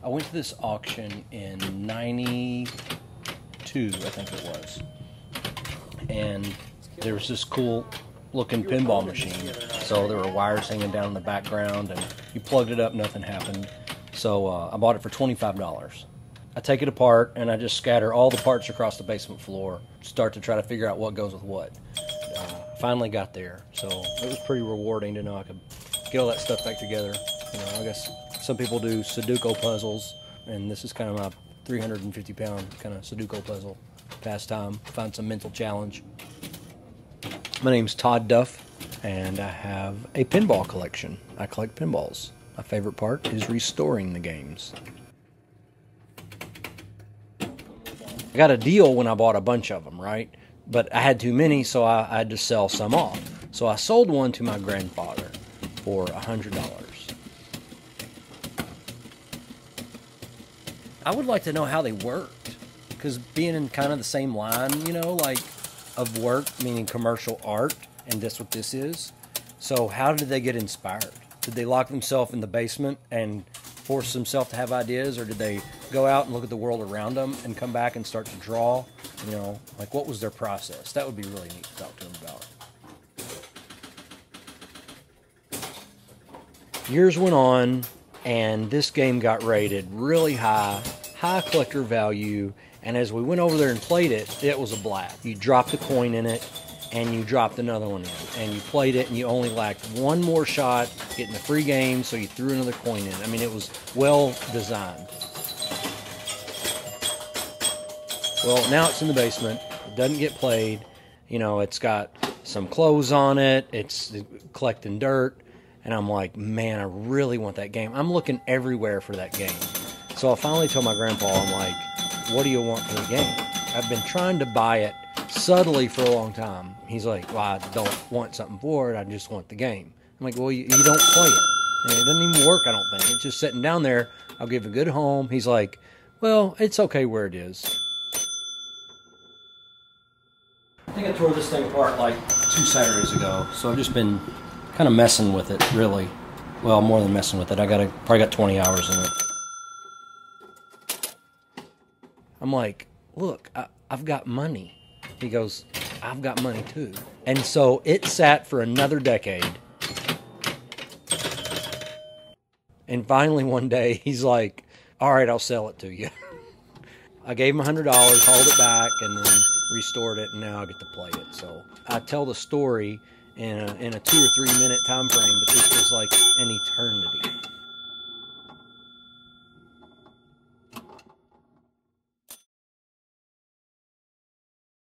I went to this auction in '92, I think it was, and there was this cool looking pinball machine. So there were wires hanging down in the background, and you plugged it up, nothing happened. So I bought it for $25. I take it apart and I just scatter all the parts across the basement floor, start to try to figure out what goes with what. Finally got there, so it was pretty rewarding to know I could get all that stuff back together. You know, I guess some people do Sudoku puzzles, and this is kind of my 350-pound kind of Sudoku puzzle pastime. Find some mental challenge. My name's Todd Duff, and I have a pinball collection. I collect pinballs. My favorite part is restoring the games. I got a deal when I bought a bunch of them, right? But I had too many, so I had to sell some off. So I sold one to my grandfather for $100. I would like to know how they worked, because being in kind of the same line, you know, like of work, meaning commercial art, and that's what this is. So how did they get inspired? Did they lock themselves in the basement and force themselves to have ideas, or did they go out and look at the world around them and come back and start to draw? You know, like, what was their process? That would be really neat to talk to them about. Years went on, and this game got rated really high collector value, and as we went over there and played it, it was a blast. You dropped a coin in it, and you dropped another one in, and you played it, and you only lacked one more shot, getting a free game, so you threw another coin in. I mean, it was well designed. Well, now it's in the basement. It doesn't get played. You know, it's got some clothes on it. It's collecting dirt. And I'm like, man, I really want that game. I'm looking everywhere for that game. So I finally told my grandpa, I'm like, what do you want for the game? I've been trying to buy it subtly for a long time. He's like, well, I don't want something for it. I just want the game. I'm like, well, you don't play it. And it doesn't even work, I don't think. It's just sitting down there. I'll give it a good home. He's like, well, it's okay where it is. I think I tore this thing apart like 2 Saturdays ago. So I've just been kind of messing with it, really. Well, more than messing with it. Probably got 20 hours in it. I'm like, look, I've got money. He goes, I've got money too. And so it sat for another decade. And finally one day, he's like, all right, I'll sell it to you. I gave him $100, hauled it back, and then restored it, and now I get to play it. So I tell the story in a 2 or 3 minute time frame, but this was like an eternity.